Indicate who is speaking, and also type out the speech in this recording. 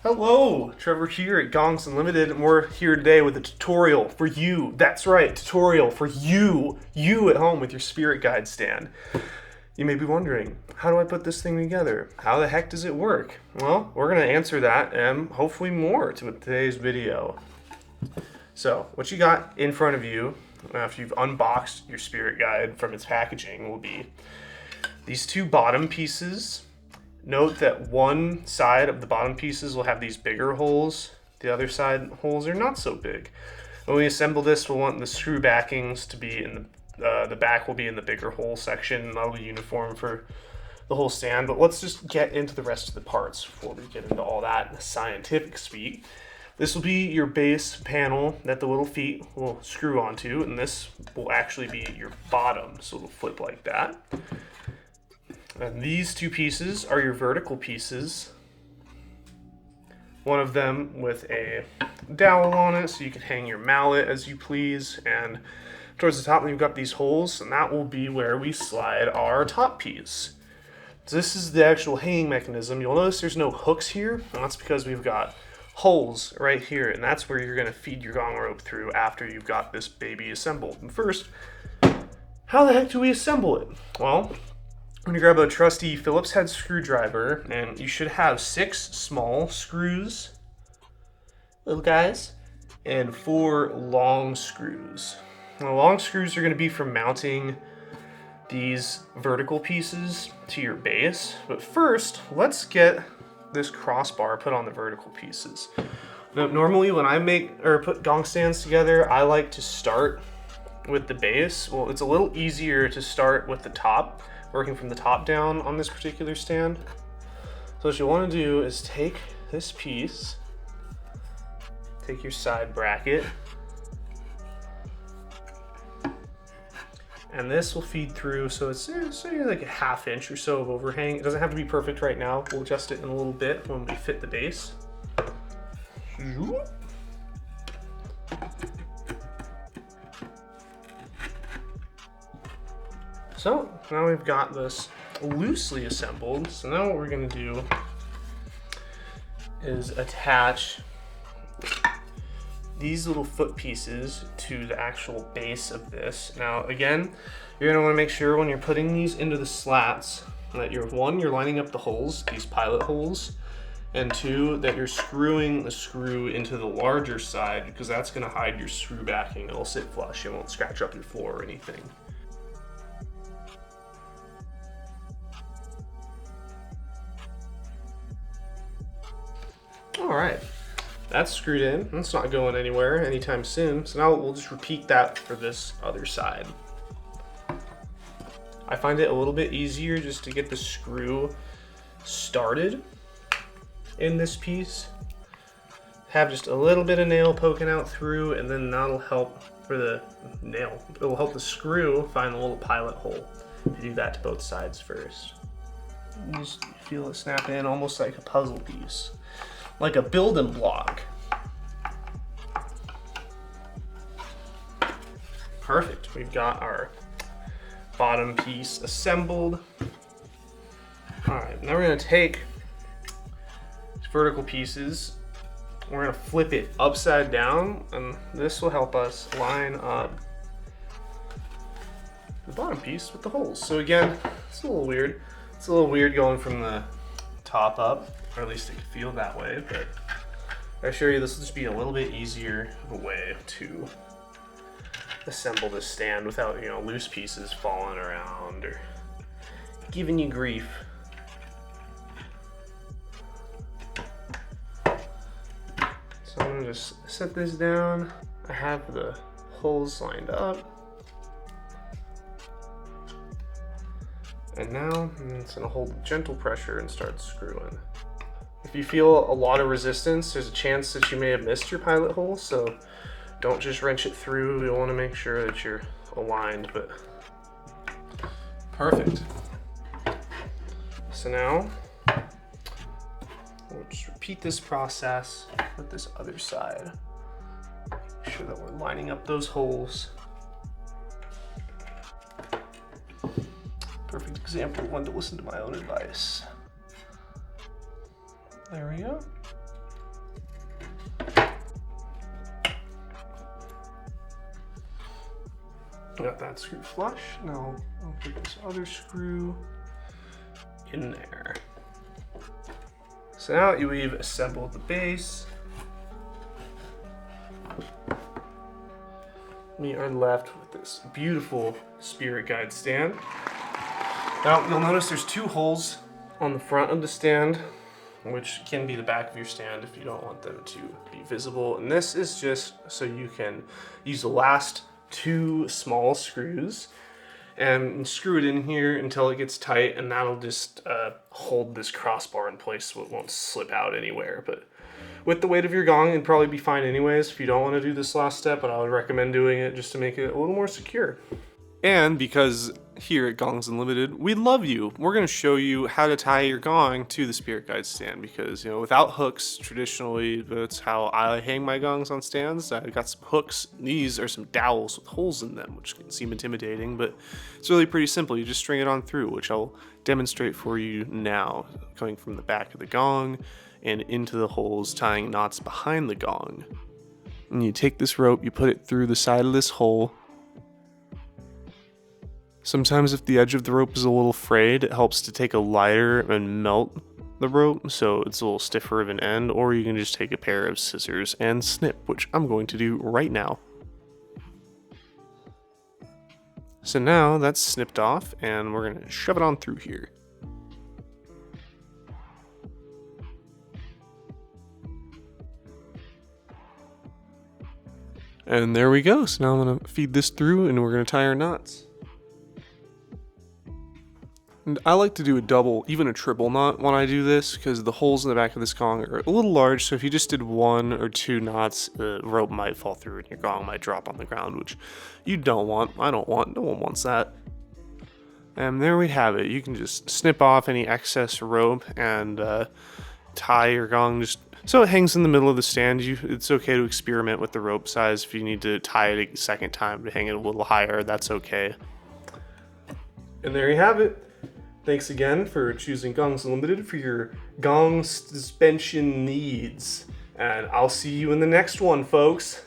Speaker 1: Hello, Trevor here at Gongs Unlimited, and we're here today with a tutorial for you. That's right, tutorial for you at home with your spirit guide stand. You may be wondering, how do I put this thing together? How the heck does it work? Well, we're going to answer that and hopefully more to today's video. So, what you got in front of you after you've unboxed your spirit guide from its packaging will be these two bottom pieces. Note that one side of the bottom pieces will have these bigger holes. The other side holes are not so big. When we assemble this, we'll want the screw backings to be in the back will be in the bigger hole section. That'll be uniform for the whole stand. But let's just get into the rest of the parts before we get into all that scientific speak. This will be your base panel that the little feet will screw onto, and this will actually be your bottom, so it'll flip like that. And these two pieces are your vertical pieces. One of them with a dowel on it, so you can hang your mallet as you please. And towards the top, you've got these holes, and that will be where we slide our top piece. So this is the actual hanging mechanism. You'll notice there's no hooks here, and that's because we've got holes right here, and that's where you're going to feed your gong rope through after you've got this baby assembled. And first, how the heck do we assemble it? Well, I'm going to grab a trusty Phillips head screwdriver, and you should have 6 small screws, little guys, and 4 long screws. Now, long screws are going to be for mounting these vertical pieces to your base, but first, let's get this crossbar put on the vertical pieces. Now, normally when I put gong stands together, I like to start with the base. Well, it's a little easier to start with the top, working from the top down on this particular stand. So what you want to do is take this piece, take your side bracket, and this will feed through, so it's like a 1/2 inch or so of overhang. It doesn't have to be perfect right now. We'll adjust it in a little bit when we fit the base. So now we've got this loosely assembled. So now what we're going to do is attach these little foot pieces to the actual base of this. Now again, you're going to want to make sure when you're putting these into the slats that you're lining up the holes, these pilot holes, and 2, that you're screwing the screw into the larger side, because that's going to hide your screw backing. It'll sit flush. It won't scratch up your floor or anything. All right, that's screwed in. It's not going anywhere anytime soon. So now we'll just repeat that for this other side. I find it a little bit easier just to get the screw started in this piece. Have just a little bit of nail poking out through, and then that'll help for the nail. It'll help the screw find the little pilot hole. You do that to both sides first. You just feel it snap in almost like a puzzle piece, like a building block. Perfect. We've got our bottom piece assembled. All right, now we're going to take these vertical pieces. We're going to flip it upside down, and this will help us line up the bottom piece with the holes. So again, it's a little weird. It's a little weird going from the top up, or at least it could feel that way, but I assure you this will just be a little bit easier of a way to assemble this stand without, loose pieces falling around or giving you grief. So I'm gonna just set this down. I have the holes lined up. And now it's gonna hold gentle pressure and start screwing. If you feel a lot of resistance, there's a chance that you may have missed your pilot hole, so don't just wrench it through. You'll wanna make sure that you're aligned, but perfect. So now, we'll just repeat this process with this other side. Make sure that we're lining up those holes. Perfect example, one to listen to my own advice. There we go. Got that screw flush. Now I'll put this other screw in there. So now that we've assembled the base, we are left with this beautiful spirit guide stand. Now you'll notice there's two holes on the front of the stand, which can be the back of your stand if you don't want them to be visible. And this is just so you can use the last two small screws and screw it in here until it gets tight, and that'll just hold this crossbar in place so it won't slip out anywhere. But with the weight of your gong, it'd probably be fine anyways if you don't want to do this last step, but I would recommend doing it just to make it a little more secure. And because here at Gongs Unlimited, we love you. We're going to show you how to tie your gong to the spirit guide stand because, you know, without hooks, traditionally, that's how I hang my gongs on stands. I got some hooks. These are some dowels with holes in them, which can seem intimidating, but it's really pretty simple. You just string it on through, which I'll demonstrate for you now, coming from the back of the gong and into the holes, tying knots behind the gong. And you take this rope, you put it through the side of this hole. Sometimes if the edge of the rope is a little frayed, it helps to take a lighter and melt the rope so it's a little stiffer of an end, or you can just take a pair of scissors and snip, which I'm going to do right now. So now that's snipped off and we're going to shove it on through here. And there we go. So now I'm going to feed this through and we're going to tie our knots. And I like to do a double, even a triple knot when I do this, because the holes in the back of this gong are a little large, so if you just did 1 or 2 knots, the rope might fall through and your gong might drop on the ground, which you don't want, I don't want, no one wants that. And there we have it. You can just snip off any excess rope and tie your gong just so it hangs in the middle of the stand. It's okay to experiment with the rope size. If you need to tie it a second time to hang it a little higher, that's okay. And there you have it. Thanks again for choosing Gongs Unlimited for your gong suspension needs. And I'll see you in the next one, folks.